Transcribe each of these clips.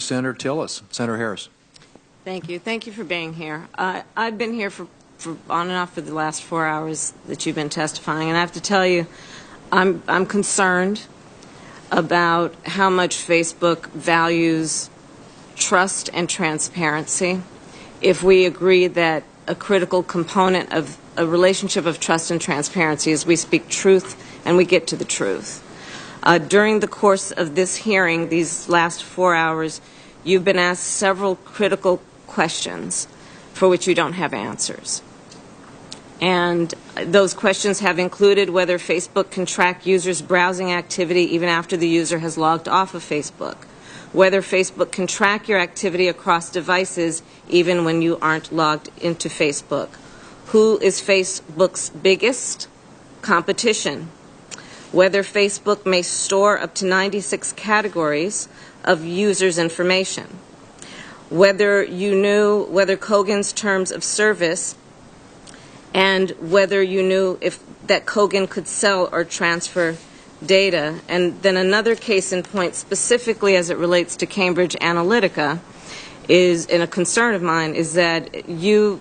Senator Tillis. Senator Harris. Thank you. Thank you for being here. I've been here for on and off for the last 4 hours that you've been testifying, and I have to tell you, I'm concerned about how much Facebook values trust and transparency. If we agree that a critical component of a relationship of trust and transparency is we speak truth and we get to the truth. During the course of this hearing, these last 4 hours, you've been asked several critical questions for which you don't have answers. And those questions have included whether Facebook can track users' browsing activity even after the user has logged off of Facebook, whether Facebook can track your activity across devices even when you aren't logged into Facebook, who is Facebook's biggest competition, whether Facebook may store up to 96 categories of users' information, whether you knew whether Kogan's terms of service and whether you knew if that Kogan could sell or transfer data. And then another case in point, specifically as it relates to Cambridge Analytica, is, and a concern of mine, is that you,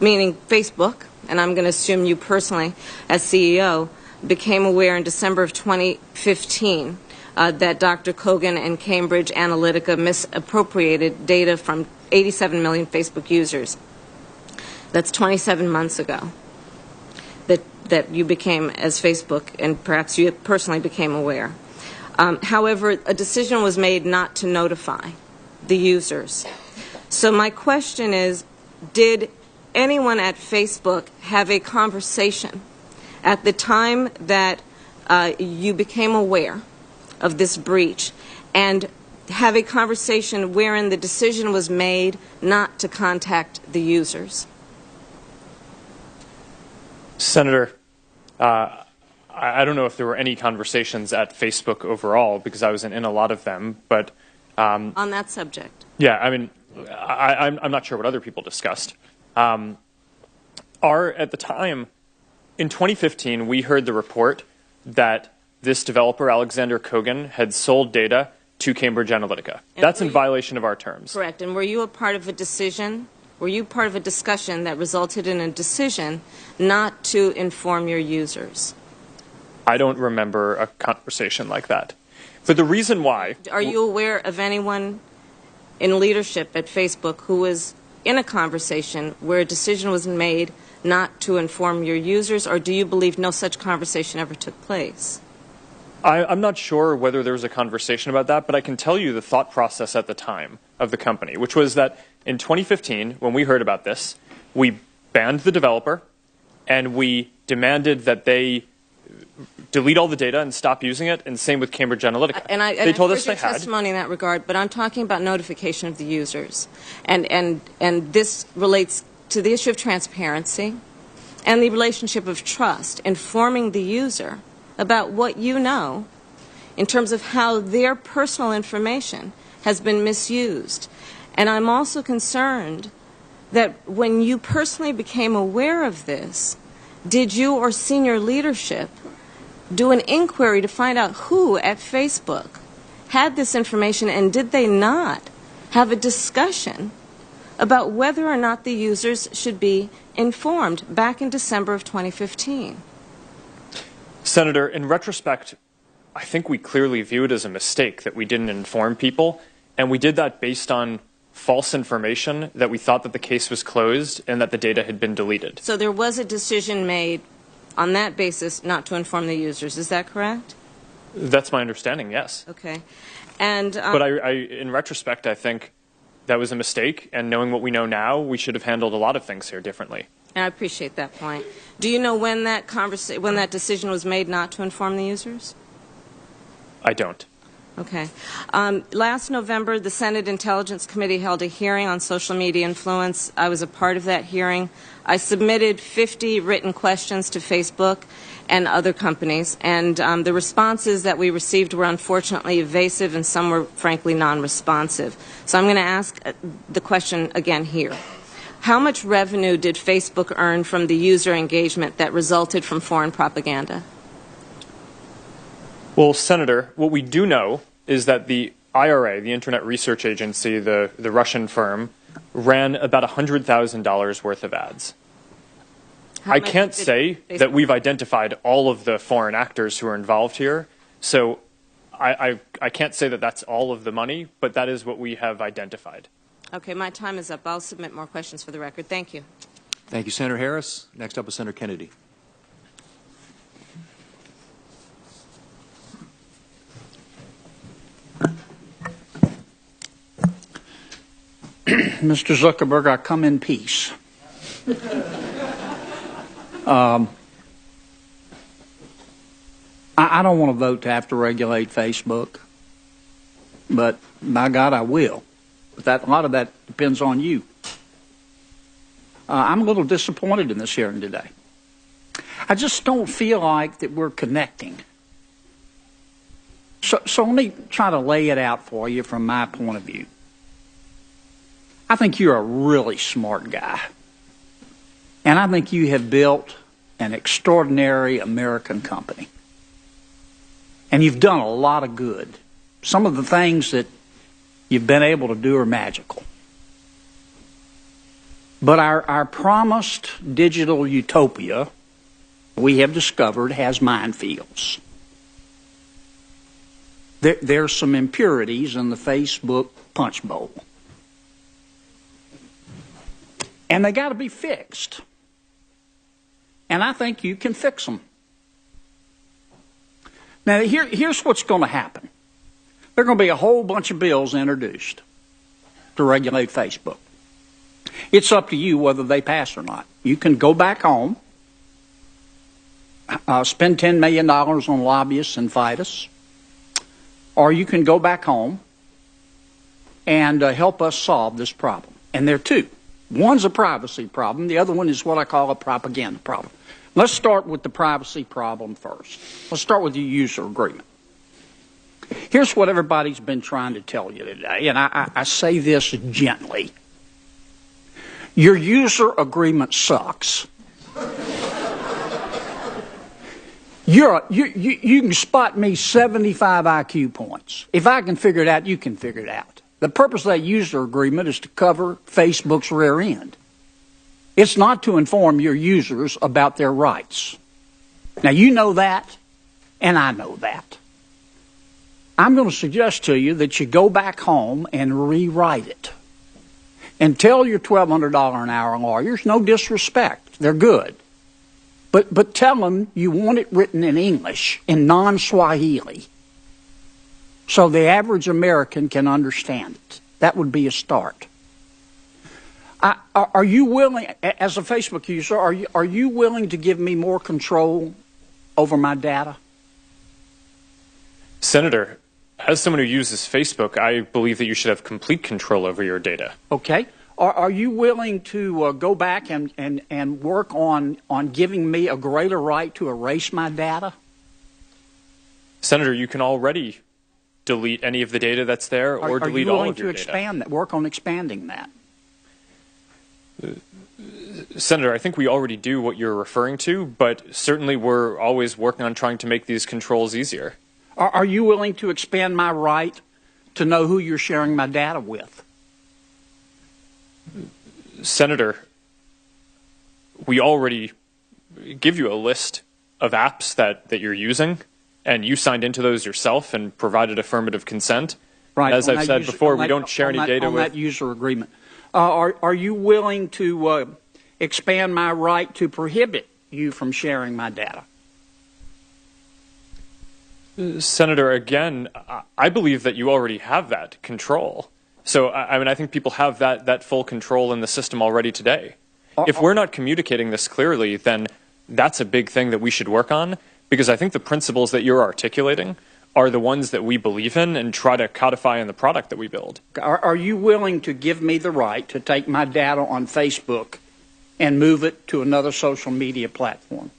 meaning Facebook, and I'm going to assume you personally as CEO, became aware in December of 2015 that Dr. Kogan and Cambridge Analytica misappropriated data from 87 million Facebook users. That's 27 months ago that you became, as Facebook, and perhaps you personally became aware. However, a decision was made not to notify the users. So my question is, did anyone at Facebook have a conversation at the time that you became aware of this breach, and have a conversation wherein the decision was made not to contact the users? Senator, I don't know if there were any conversations at Facebook overall, because I wasn't in a lot of them, but on that subject. Yeah, I mean, I'm not sure what other people discussed. At the time, in 2015, we heard the report that this developer, Alexander Kogan, had sold data to Cambridge Analytica. And that's in violation of our terms. Correct. And were you a part of a decision? Were you part of a discussion that resulted in a decision not to inform your users? I don't remember a conversation like that. For the reason why... Are you aware of anyone in leadership at Facebook who was in a conversation where a decision was made not to inform your users, or do you believe no such conversation ever took place? I'm not sure whether there was a conversation about that, but I can tell you the thought process at the time of the company, which was that in 2015, when we heard about this, we banned the developer, and we demanded that they delete all the data and stop using it, and same with Cambridge Analytica. They told us they had testimony in that regard, but I'm talking about notification of the users, and this relates to the issue of transparency and the relationship of trust, informing the user about what you know in terms of how their personal information has been misused. And I'm also concerned that when you personally became aware of this, did you or senior leadership do an inquiry to find out who at Facebook had this information, and did they not have a discussion about whether or not the users should be informed back in December of 2015? Senator, in retrospect, I think we clearly view it as a mistake that we didn't inform people, and we did that based on false information that we thought that the case was closed and that the data had been deleted. So there was a decision made on that basis not to inform the users. Is that correct? That's my understanding, yes. Okay. And but in retrospect, I think that was a mistake, and knowing what we know now, we should have handled a lot of things here differently. And I appreciate that point. Do you know when that decision was made not to inform the users? I don't. Okay. Last November, the Senate Intelligence Committee held a hearing on social media influence. I was a part of that hearing. I submitted 50 written questions to Facebook and other companies, and the responses that we received were unfortunately evasive, and some were frankly non-responsive. So I'm going to ask the question again here. How much revenue did Facebook earn from the user engagement that resulted from foreign propaganda? Well, Senator, what we do know is that the IRA, the Internet Research Agency, the Russian firm, ran about $100,000 worth of ads. I can't say that we've identified all of the foreign actors who are involved here, so I can't say that that's all of the money, but that is what we have identified. Okay, my time is up. I'll submit more questions for the record. Thank you. Thank you, Senator Harris. Next up is Senator Kennedy. Mr. Zuckerberg, I come in peace. I don't want to vote to have to regulate Facebook, but by God, I will. But a lot of that depends on you. I'm a little disappointed in this hearing today. I just don't feel like that we're connecting. So let me try to lay it out for you from my point of view. I think you're a really smart guy. And I think you have built an extraordinary American company. And you've done a lot of good. Some of the things that you've been able to do are magical. But our promised digital utopia, we have discovered, has minefields. There's some impurities in the Facebook punch bowl. And they got to be fixed. And I think you can fix them. Now, here's what's going to happen. There are going to be a whole bunch of bills introduced to regulate Facebook. It's up to you whether they pass or not. You can go back home, spend $10 million on lobbyists and fight us, or you can go back home and help us solve this problem. And there are two. One's a privacy problem. The other one is what I call a propaganda problem. Let's start with the privacy problem first. Let's start with the user agreement. Here's what everybody's been trying to tell you today, and I say this gently. Your user agreement sucks. You can spot me 75 IQ points. If I can figure it out, you can figure it out. The purpose of that user agreement is to cover Facebook's rear end. It's not to inform your users about their rights. Now, you know that, and I know that. I'm going to suggest to you that you go back home and rewrite it. And tell your $1,200 an hour lawyers, no disrespect, they're good. But tell them you want it written in English, in non-Swahili, so the average American can understand it. That would be a start. Are you willing, as a Facebook user, are you willing to give me more control over my data? Senator, as someone who uses Facebook, I believe that you should have complete control over your data. Okay. Are you willing to go back and work on giving me a greater right to erase my data? Senator, you can already delete any of the data that's there or delete all of your data. Are you willing to work on expanding that? Senator, I think we already do what you're referring to, but certainly we're always working on trying to make these controls easier. Are you willing to expand my right to know who you're sharing my data with? Senator, we already give you a list of apps that you're using, and you signed into those yourself and provided affirmative consent. Right. As I've said before, we don't share any data with... On that user agreement. Are you willing to expand my right to prohibit you from sharing my data? Senator, again, I believe that you already have that control. So, I think people have that full control in the system already today. If we're not communicating this clearly, then that's a big thing that we should work on, because I think the principles that you're articulating are the ones that we believe in and try to codify in the product that we build. Are you willing to give me the right to take my data on Facebook and move it to another social media platform?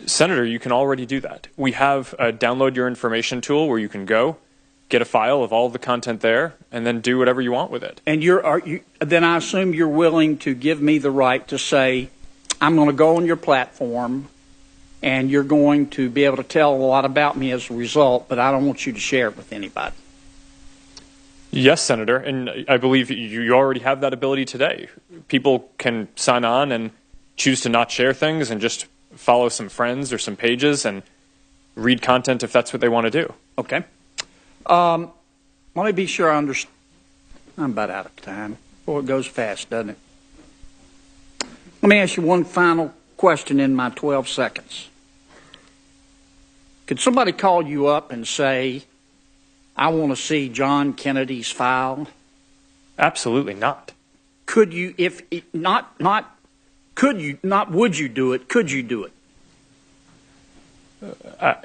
Senator, you can already do that. We have a download your information tool where you can go, get a file of all the content there, and then do whatever you want with it. And then I assume you're willing to give me the right to say, I'm going to go on your platform, and you're going to be able to tell a lot about me as a result, but I don't want you to share it with anybody. Yes, Senator, and I believe you already have that ability today. People can sign on and choose to not share things and just follow some friends or some pages and read content if that's what they want to do. Okay. Let me be sure I understand. I'm about out of time. Boy, it goes fast, doesn't it? Let me ask you one final question in my 12 seconds. Could somebody call you up and say, I want to see John Kennedy's file? Absolutely not. Could you, if it, not, could you, not would you do it, could you do it?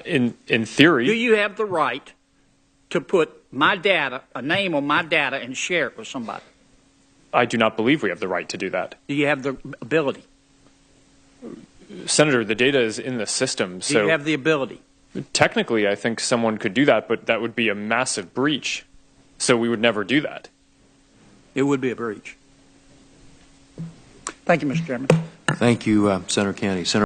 In theory. Do you have the right to put my data, a name on my data, and share it with somebody? I do not believe we have the right to do that. Do you have the ability? Senator, the data is in the system, Do so you have the ability? technically I think someone could do that, but that would be a massive breach. So we would never do that. It would be a breach. Thank you, Mr. Chairman. Thank you, Senator Kennedy. Senator